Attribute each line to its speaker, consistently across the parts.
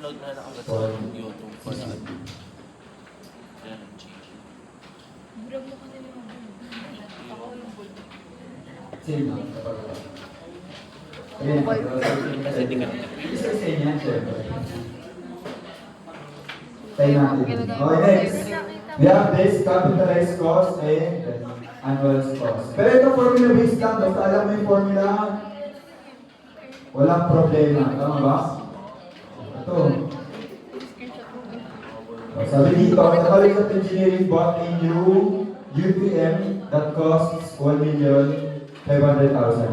Speaker 1: upload na lang agad sa YouTube for na ano. Yan ang change.
Speaker 2: Grab mo ka na yung ako yung bold.
Speaker 3: Same lang kapag ayun,
Speaker 1: Kasi di ka na.
Speaker 3: isa sa inyo yan, syempre. Tayo natin. Okay, next. We have this capitalized cost and annual cost. Pero ito formula based lang. Basta alam mo yung formula, walang problema. Tama ba? Ito. Sabi dito, the College of Engineering bought a new UPM that costs 1,500,000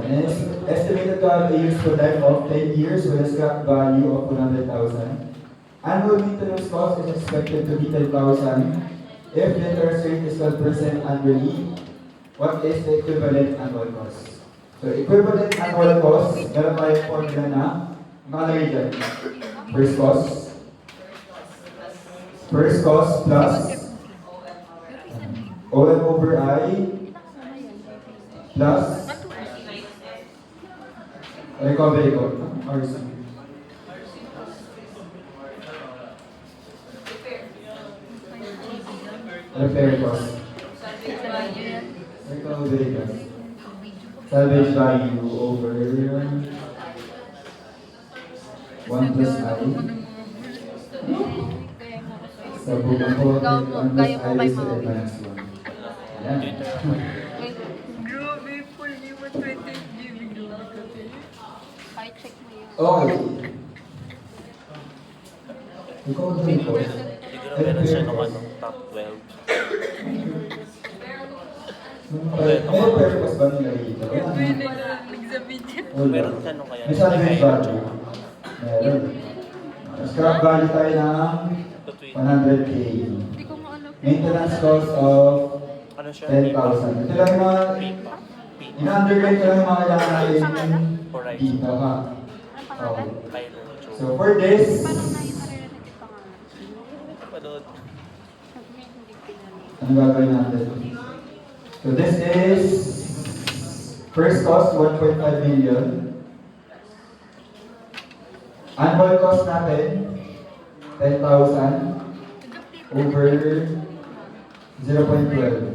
Speaker 3: and is estimated to have a useful life of 10 years with a scrap value of 100,000. Annual maintenance cost is expected to be 10,000. If the interest rate is 12% annually, what is the equivalent annual cost? So, equivalent annual cost, meron tayong formula na nakalagay dyan. First cost plus OM over I plus recovery cost. RC. Repair cost. Recovery cost. Salvage value over 1 plus I. Sa buong po, 1 plus I is the advanced one. Ayan.
Speaker 2: Grabe, full ni 120 GB lang kasi. Kahit check mo yun.
Speaker 3: Okay. Recovery cost.
Speaker 1: Siguro meron siya nung ano, top 12.
Speaker 3: May repair cost ba nila dito?
Speaker 2: Yung nag-submit yun.
Speaker 1: Meron ka nung kaya.
Speaker 3: May salvage value. Meron. Scrap value tayo ng 100K.
Speaker 2: Hindi ko maano.
Speaker 3: Maintenance cost of
Speaker 1: Ano siya?
Speaker 3: 10,000. Ito lang yung mga,
Speaker 1: Pipa.
Speaker 3: in-undergrade ko lang yung mga kailangan natin dito ha. Okay.
Speaker 1: Kylo.
Speaker 3: So for this,
Speaker 2: Parang naririnig yung pangalan.
Speaker 1: Panood.
Speaker 2: Hindi pinanong.
Speaker 3: ano gagawin natin? So this is first cost 1.5 million. Annual cost natin 10,000 over 0.12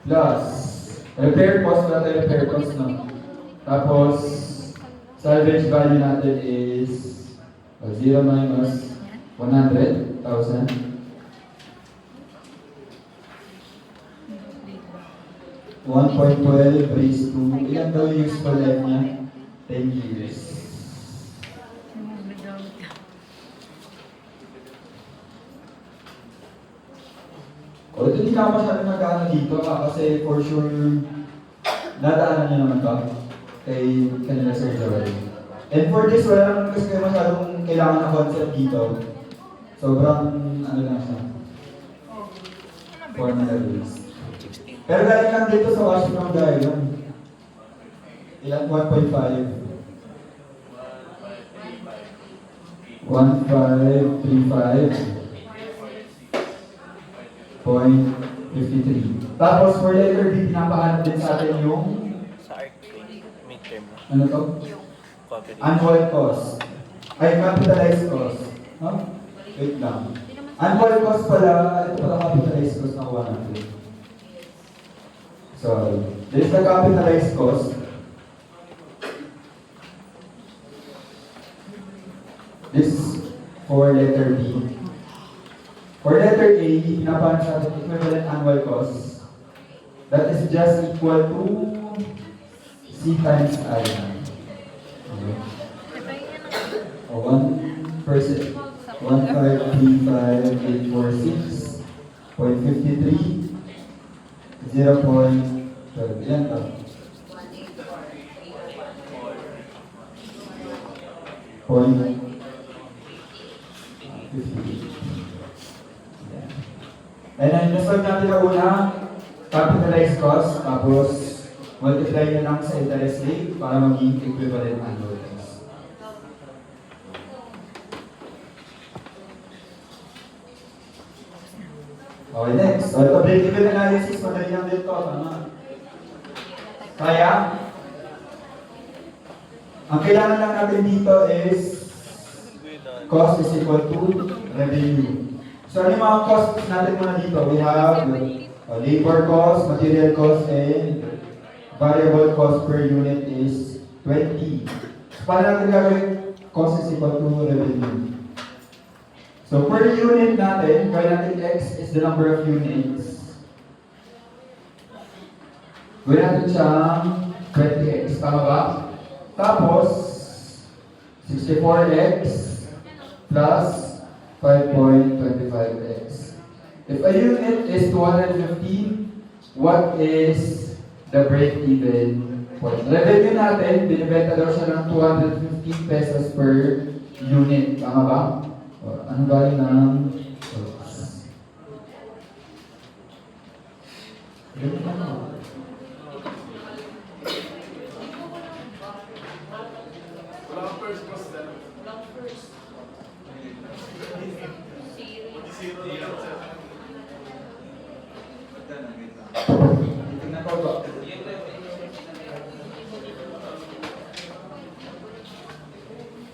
Speaker 3: plus repair cost natin, repair cost no. Tapos salvage value natin is 0 minus 100,000. 1.12 raised to, ilan daw yung useful life niya? 10 years. O, ito hindi na masyado nag-ano dito kasi for sure, nadaanan niyo naman ba kay kanila Sir Joel. And for this, wala naman kasi kayo masyadong kailangan na concept dito. Sobrang, ano lang siya, formula based. Pero galing lang dito sa Washington Diagram. Ilan? 1.5. 1535.53. Tapos for letter B, pinapahanap din sa atin yung
Speaker 1: Sa earthquake, midterm na.
Speaker 3: ano to?
Speaker 1: Coverage.
Speaker 3: Annual cost. Ay, capitalized cost. Huh? Wait lang. Annual cost pala, ito pala capitalized cost na 100. Sorry. This is the capitalized cost. This for letter B. For letter A, pinapahan sa atin equivalent annual cost. That is just equal to C times I. Okay. O 1%. 1535846.53 0.12. Ilan to? Point 50. And then, nasolve natin na una, capitalized cost, tapos multiply na lang sa interest rate para maging equivalent annual cost. Okay, next. So, ito, break-even analysis, madali lang dito. Tama. Kaya, ang kailangan lang natin dito is cost is equal to revenue. So ano yung mga costs natin muna dito? We have labor cost, material cost, and variable cost per unit is 20. So paano natin gagawin? Cost is equal to revenue. So per unit natin, gawin natin X is the number of units. Gawin natin siyang 20x, tama ba? Tapos, 64x plus 5.25x. If a unit is 215, what is the break-even point? Revenue natin, binibenta daw siya ng 215 pesos per unit. Tama ba? Anong value ng tingnan ko ba?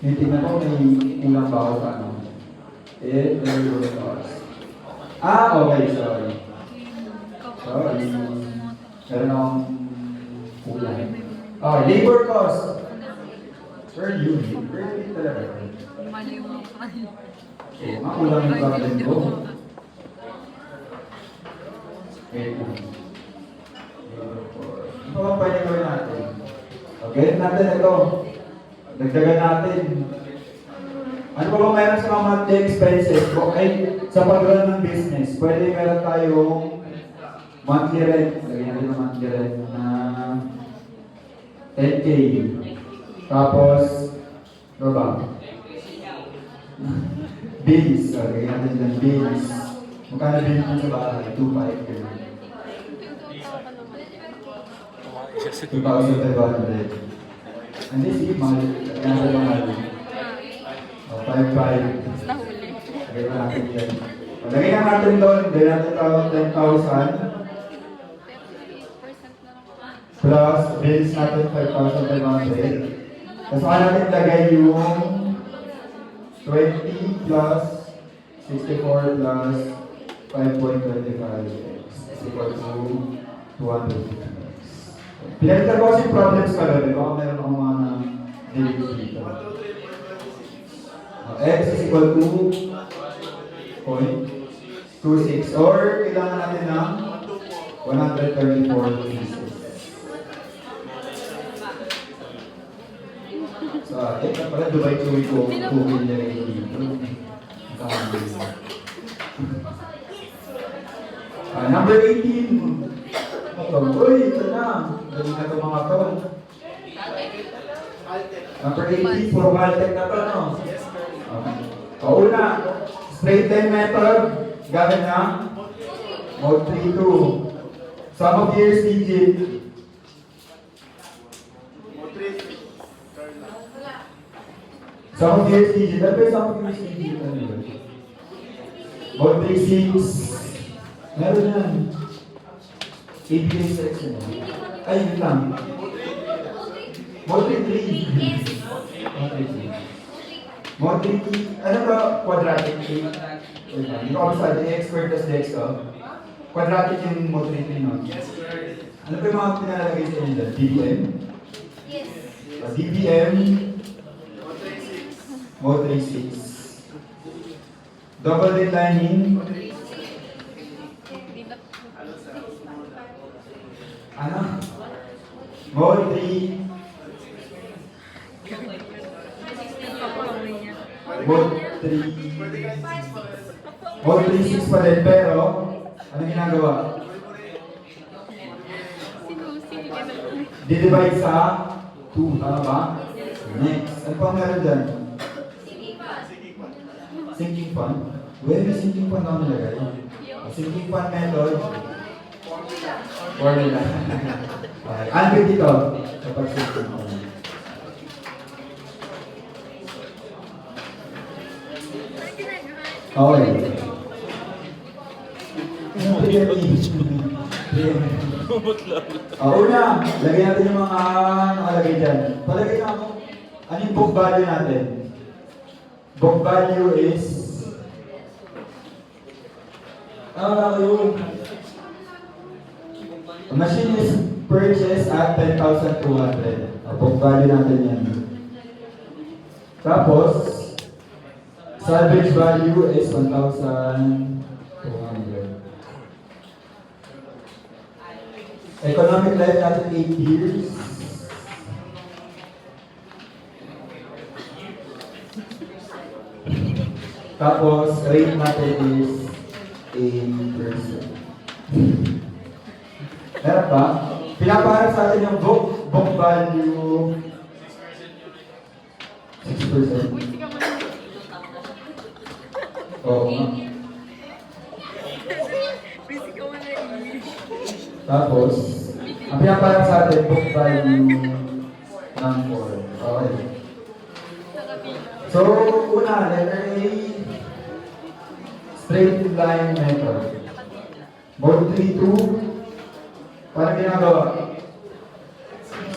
Speaker 3: Tingnan ko may ulang ba ako sa ano? Labor cost. Okay, sorry. Sorry. Meron akong kulang. Labor cost. Per unit. Per unit talaga.
Speaker 2: Mali mo pa.
Speaker 3: Makulang yung problem ko. Wait lang. Ito ang pwede gawin natin. Ganit natin ito. Dagdagan natin. Ano pa ba meron sa mga monthly expenses? Ay, sa pag-run ng business, pwede meron tayong monthly rent. Lagyan natin ng monthly rent na 10K. Tapos, ano ba? Bills. Lagyan natin ng bills. Magkano bills mo sa bahay? 2,500. 2,500. Hindi, sige, mahal. Lagyan natin mahal. 5,500.
Speaker 2: Nahuli.
Speaker 3: Lagyan natin yan. Lagyan na natin doon. Lagyan natin tawag 10,000. Plus, bills natin 5,500. Tapos saka natin lagay yung 20 plus 64 plus 5.25 is equal to 250. Pinagkita ko kasi problems ka rin. Baka meron akong mga delete dito. X is equal to 0.26 or kailangan natin ng 134 pieces. So, pala Dubai Chewy ko 2 million dito. Number 18. Uy, ito na. Dali na ito mga to. Number 18, puro Caltech na to, no? Una, straight line method, gamit na mode 3-2. Sum of years digit. Sum of years digit. Ano ba yung sum of years digit? Mode 3-6. Meron yan. ABA section. Ay, yun lang. Mode 3-3. Mode 3, ano ba quadratic? Hindi ko kabasad, x squared plus dx ko. Quadratic yung mode 3, no? Ano ba yung mga pinalalagay sa inyo dyan? DBM?
Speaker 2: Yes.
Speaker 3: DBM, mode 3-6. Double declining. Ano? Mode 3. Mode 3. Mode 3-6 pa din, pero ano ginagawa? Didivide sa 2, tama ba? Next. Ano pa meron dyan? Sinking fund. Where may sinking fund ako nilagay? Sinking fund method. Formula. Okay. Ano dito? Kapag sinking fund. Okay. Una, lagyan natin yung mga nakalagay dyan. Palagay na ako, ano yung book value natin? Book value is yung machine is purchased at 10,200. Book value natin yan. Tapos, salvage value is 1,200. Economic life natin 8 years. Tapos, rate natin is 8%. Meron ba? Pinapaharap sa atin yung book value 6%.
Speaker 2: Uy, sige mo na.
Speaker 3: Oo nga.
Speaker 2: Uy, sige mo na.
Speaker 3: Tapos, ang pinapaharap sa atin, book value ng 4. Okay. So, una, letter A, straight line method. Mode 3-2, paano ginagawa?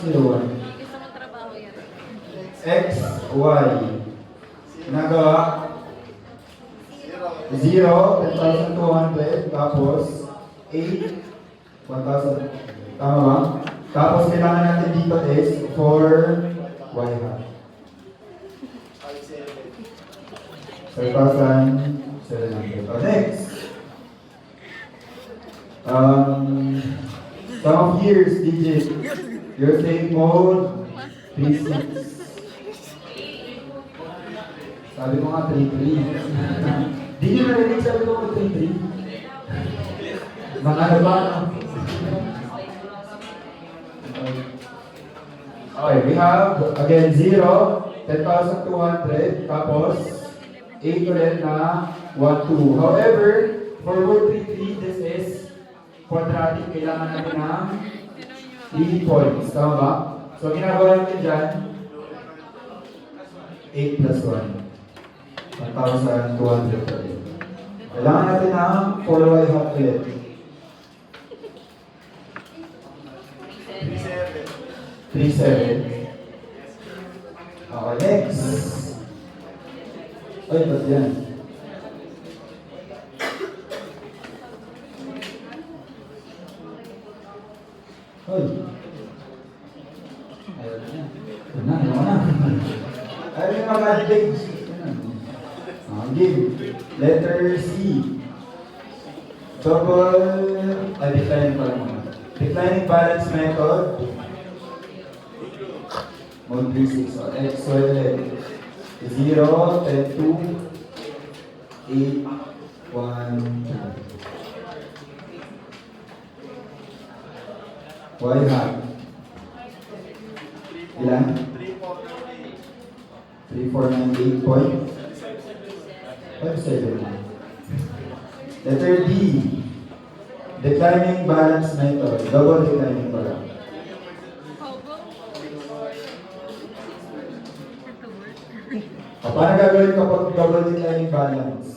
Speaker 3: 0-1.
Speaker 2: Gusto mo trabaho yan.
Speaker 3: X, Y. Ginagawa? 0, 10,200, tapos 8, 1,000. Tama ba? Tapos kailangan natin dito is 4 Y hat. 5,700. Next. Sum of years, digit. Your save mode, 3-6. Sabi ko nga 3-3. Di nyo narinig sabi ko nga 3-3. Ano ba? Okay, we have again 0, 10,200, tapos 8 ulit na 1-2. However, for word 3-3, this is quadratic. Kailangan natin ng 3 points. Tama ba? So, ginagawa natin dyan, 8 plus 1. 1,200 ulit. Kailangan natin ng 4y hat ulit. 3-7. Okay, next. Ay, ba't yan? Ay. Ayaw na. Ayaw na. Ayaw na mag-addict. Give. Letter C. Declining pala muna. Declining balance method. Mode 3-6. So, X, Y, 0, 10, 2, 8, 1, 2. Y hat. Ilan? 3,498 point. 5,7. Letter D. Declining balance method. Double declining pala. Paano gagawin kapag double declining balance?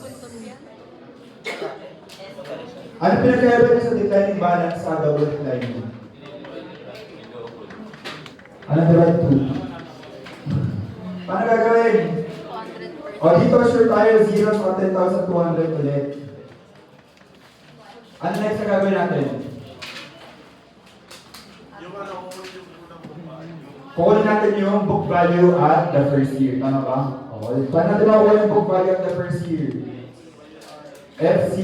Speaker 3: Ano pinagkaiba niya sa declining balance sa double declining? Ano divide 2? Paano gagawin? O dito sure tayo 0 sa 10,200 ulit. Ano next na gagawin natin? Kukunin natin yung book value at the first year. Tama ba? O, paano natin makuha yung book value at the first year? FC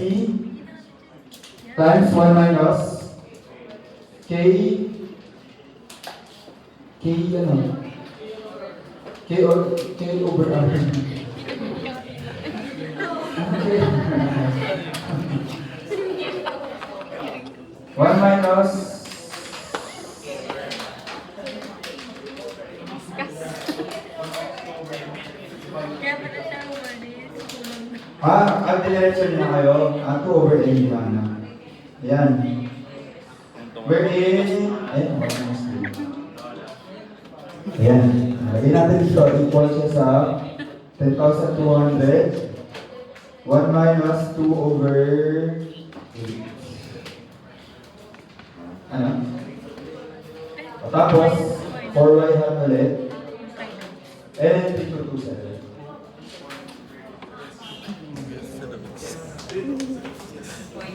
Speaker 3: times 1 minus K ano? K over R. Okay. 1 minus
Speaker 2: Kaya pala siya umalis.
Speaker 3: ang diretso niya kayo, 2 over A na. Yan. Wherein, ayun, ayan. Lagay natin dito, equal siya sa 10,200. 1 minus 2 over 8. Ano? Tapos, 4y hat ulit. And 3,227.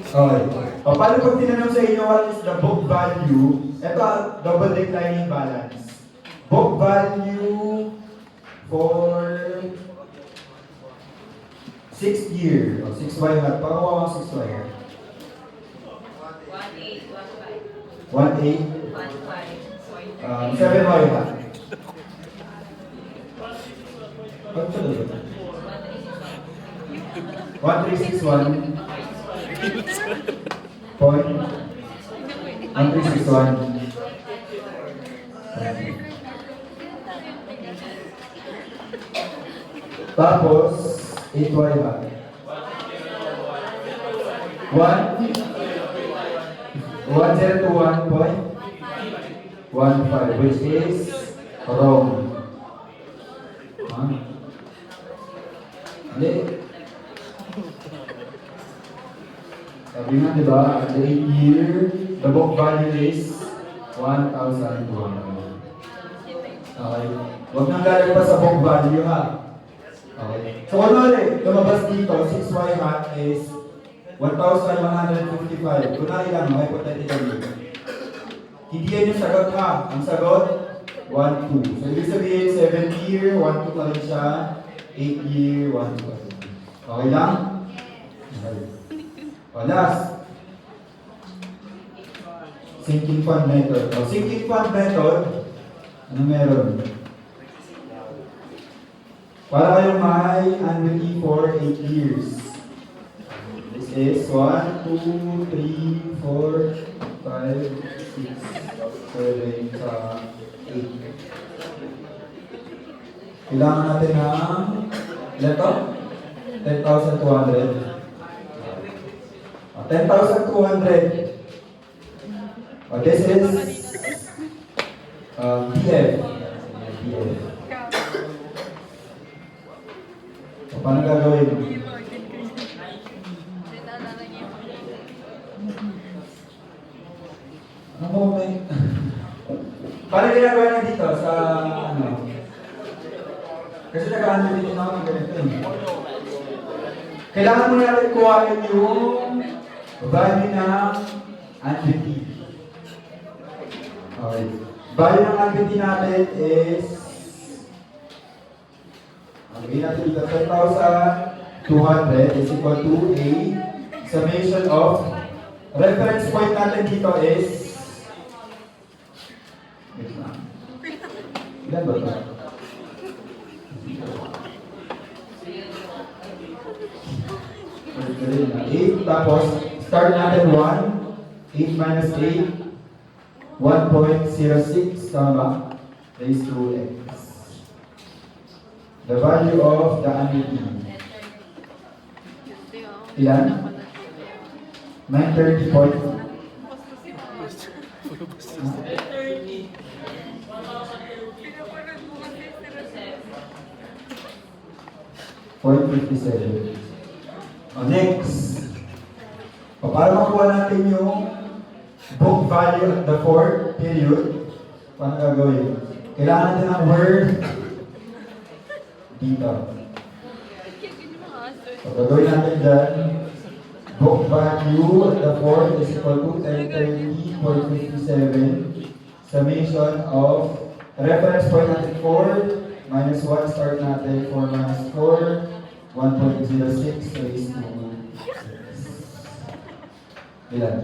Speaker 3: Okay. O, paano pag tinanong sa inyo what is the book value? Ito, double declining balance. Book value for 6th year. O, 6Y hat. Paano ang 6Y hat? 1.8. 7Y hat. Ano ito doon? 1361. Point. 1361. Tapos, 8Y hat. 1021.15, which is wrong. Hindi. Sabi nga, di ba, at the 8th year, the book value is 1,200. Okay. Huwag nang galing pa sa book value, ha? Okay. So, ano ulit, lumabas dito, 6Y hat is 1,155. Kunwari lang, hypothetically. Hindi yan yung sagot, ha? Ang sagot, 1,2. So, ibig sabihin, 7th year, 1,2 pa rin siya. 8th year, 1,2 pa rin. Okay lang? Okay. O, last. Sinking fund method. O, sinking fund method, ano meron? Para kayong may annuity for 8 years. This is 1, 2, 3, 4, 5, 6, 7, 8. Kailangan natin ng ilan to? 10,200. 10,200. This is PF. PF. Paano gagawin? Ano mo may... Paano ginagawa na dito sa ano? Kasi nag-ano dito na ako ng ganito eh. Kailangan mo natin kuhain yung value ng annuity. Okay. Value ng annuity natin is sabihin natin dito, 10,200 is equal to A summation of reference point natin dito is ilan ba ito? 8, tapos start natin 1, 8 minus 8, 1.06, tama ba? Raised to x. The value of the annuity. Ilan? 930 point. 0.57. Next. Para makuha natin yung book value at the 4th period, paano gagawin? Kailangan natin ng word dito. So, gagawin natin dyan, book value at the 4th is equal to 1030.57 summation of reference point natin 4 minus 1 start natin 4 minus 4 1.06 raised to ilan?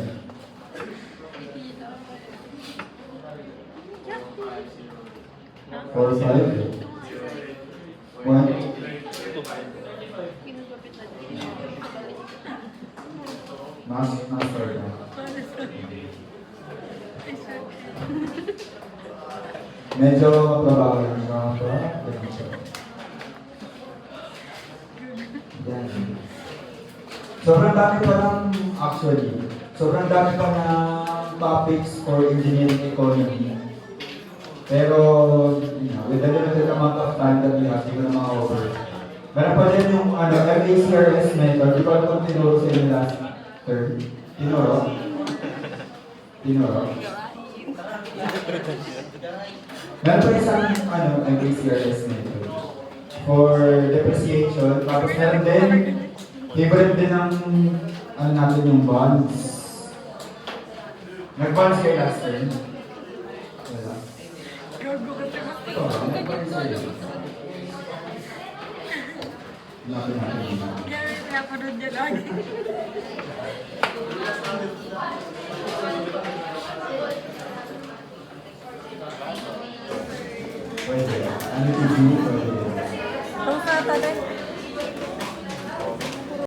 Speaker 3: 4, 5 1 master na. Medyo matrabaho lang siya. Yan. Sobrang dami pa ng actually. Sobrang dami pa ng topics for engineering economy. Pero, with the limited amount of time that we have, hindi ko na ma-over. Meron pa din yung MACRS method. Di ko alam kung tinuro sa inyo last term. Tinuro? Tinuro? Meron pa isang MACRS method for depreciation. Tapos meron din, favorite din ng ano natin yung bonds. Nag-bonds kayo last term? Wala.
Speaker 2: Gago kasi mas
Speaker 3: Ito, nag-bonds kayo. Hanapin natin yun.
Speaker 2: Kaya pinapanood niya lagi.
Speaker 3: Pwede. Ano yung view? Pwede.
Speaker 2: Ang sa tagal.